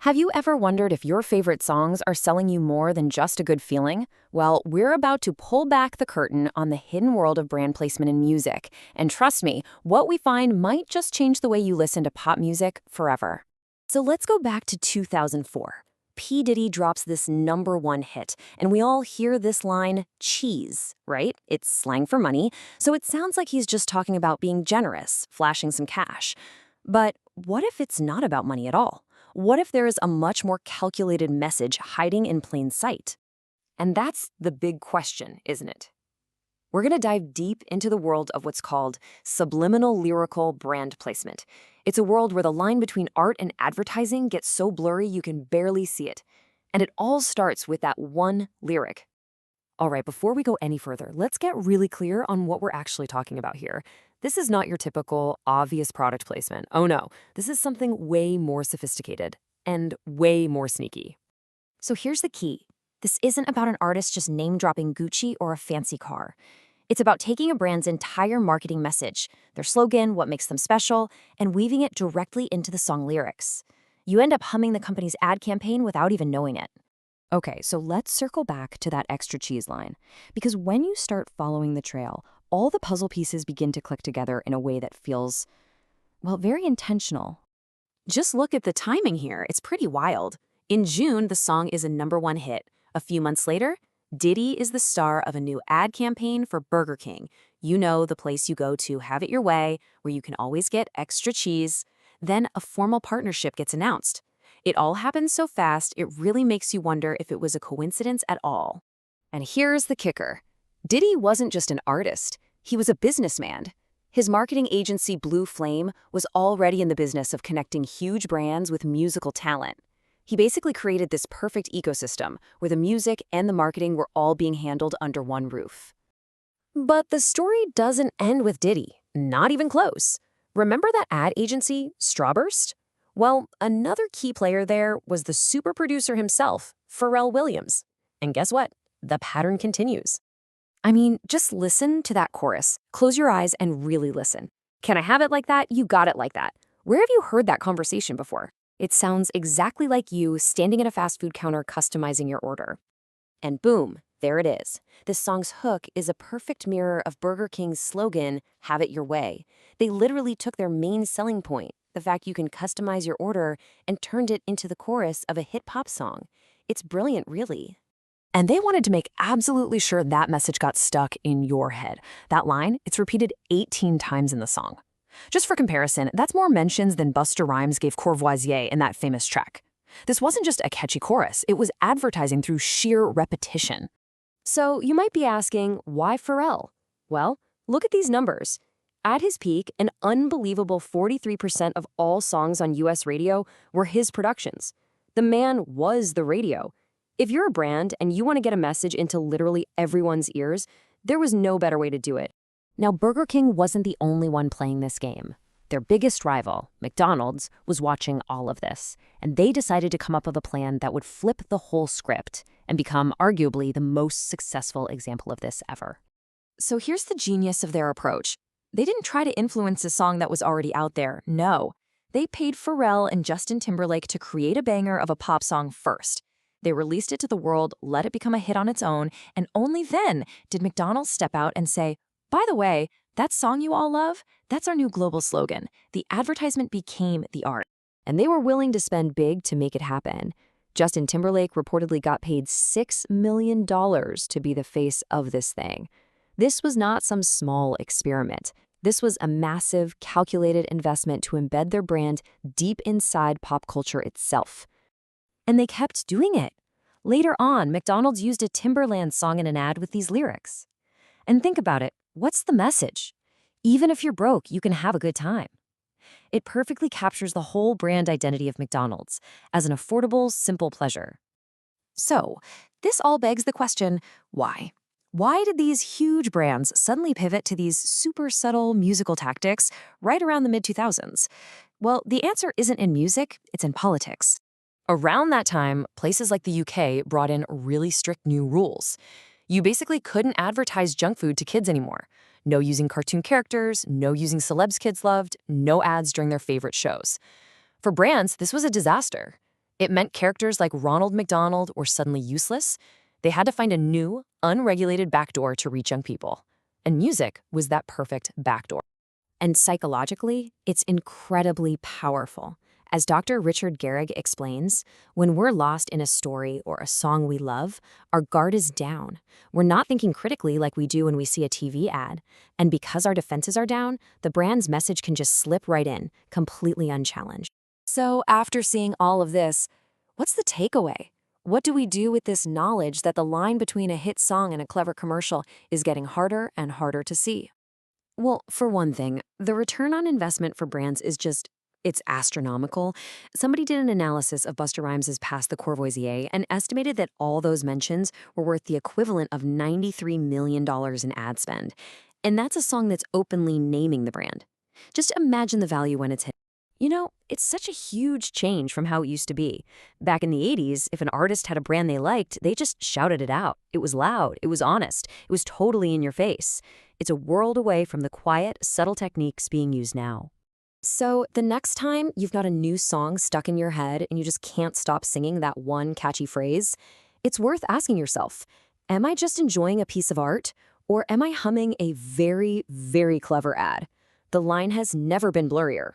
Have you ever wondered if your favorite songs are selling you more than just a good feeling? Well, we're about to pull back the curtain on the hidden world of brand placement in music. And trust me, what we find might just change the way you listen to pop music forever. So let's go back to 2004. P. Diddy drops this #1 hit, and we all hear this line, cheese, right? It's slang for money, so it sounds like he's just talking about being generous, flashing some cash. But what if it's not about money at all? What if there is a much more calculated message hiding in plain sight? And that's the big question, isn't it? We're going to dive deep into the world of what's called subliminal lyrical brand placement. It's a world where the line between art and advertising gets so blurry you can barely see it. And it all starts with that one lyric. All right, before we go any further, let's get really clear on what we're actually talking about here. This is not your typical, obvious product placement. Oh no, this is something way more sophisticated and way more sneaky. So here's the key. This isn't about an artist just name-dropping Gucci or a fancy car. It's about taking a brand's entire marketing message, their slogan, what makes them special, and weaving it directly into the song lyrics. You end up humming the company's ad campaign without even knowing it. Okay, so let's circle back to that extra cheese line. Because when you start following the trail, all the puzzle pieces begin to click together in a way that feels, well, very intentional. Just look at the timing here. It's pretty wild. In June, the song is a #1 hit. A few months later, Diddy is the star of a new ad campaign for Burger King. You know, the place you go to have it your way, where you can always get extra cheese. Then a formal partnership gets announced. It all happens so fast, it really makes you wonder if it was a coincidence at all. And here's the kicker. Diddy wasn't just an artist. He was a businessman. His marketing agency, Blue Flame, was already in the business of connecting huge brands with musical talent. He basically created this perfect ecosystem where the music and the marketing were all being handled under one roof. But the story doesn't end with Diddy. Not even close. Remember that ad agency, Strawburst? Well, another key player there was the super producer himself, Pharrell Williams. And guess what? The pattern continues. I mean, just listen to that chorus. Close your eyes and really listen. Can I have it like that? You got it like that. Where have you heard that conversation before? It sounds exactly like you standing at a fast food counter customizing your order. And boom, there it is. This song's hook is a perfect mirror of Burger King's slogan, "Have it your way." They literally took their main selling point, the fact you can customize your order, and turned it into the chorus of a hit pop song. It's brilliant, really. And they wanted to make absolutely sure that message got stuck in your head. That line, it's repeated 18 times in the song. Just for comparison, that's more mentions than Busta Rhymes gave Courvoisier in that famous track. This wasn't just a catchy chorus, it was advertising through sheer repetition. So you might be asking, why Pharrell? Well, look at these numbers. At his peak, an unbelievable 43% of all songs on US radio were his productions. The man was the radio. If you're a brand and you want to get a message into literally everyone's ears, there was no better way to do it. Now, Burger King wasn't the only one playing this game. Their biggest rival, McDonald's, was watching all of this, and they decided to come up with a plan that would flip the whole script and become arguably the most successful example of this ever. So here's the genius of their approach. They didn't try to influence a song that was already out there, no. They paid Pharrell and Justin Timberlake to create a banger of a pop song first. They released it to the world, let it become a hit on its own, and only then did McDonald's step out and say, by the way, that song you all love, that's our new global slogan. The advertisement became the art. And they were willing to spend big to make it happen. Justin Timberlake reportedly got paid $6 million to be the face of this thing. This was not some small experiment. This was a massive, calculated investment to embed their brand deep inside pop culture itself. And they kept doing it. Later on, McDonald's used a Timberland song in an ad with these lyrics. And think about it. What's the message? Even if you're broke, you can have a good time. It perfectly captures the whole brand identity of McDonald's as an affordable, simple pleasure. So, this all begs the question, why? Why did these huge brands suddenly pivot to these super subtle musical tactics right around the mid-2000s? Well, the answer isn't in music, it's in politics. Around that time, places like the UK brought in really strict new rules. You basically couldn't advertise junk food to kids anymore. No using cartoon characters, no using celebs kids loved, no ads during their favorite shows. For brands, this was a disaster. It meant characters like Ronald McDonald were suddenly useless. They had to find a new, unregulated backdoor to reach young people. And music was that perfect backdoor. And psychologically, it's incredibly powerful. As Dr. Richard Garrick explains, when we're lost in a story or a song we love, our guard is down. We're not thinking critically like we do when we see a TV ad. And because our defenses are down, the brand's message can just slip right in, completely unchallenged. So after seeing all of this, what's the takeaway? What do we do with this knowledge that the line between a hit song and a clever commercial is getting harder and harder to see? Well, for one thing, the return on investment for brands is it's astronomical. Somebody did an analysis of Busta Rhymes' Pass the Courvoisier and estimated that all those mentions were worth the equivalent of $93 million in ad spend. And that's a song that's openly naming the brand. Just imagine the value when it's hit. It's such a huge change from how it used to be. Back in the 80s, if an artist had a brand they liked, they just shouted it out. It was loud, it was honest, it was totally in your face. It's a world away from the quiet, subtle techniques being used now. So the next time you've got a new song stuck in your head and you just can't stop singing that one catchy phrase, it's worth asking yourself, am I just enjoying a piece of art, or am I humming a very, very clever ad? The line has never been blurrier.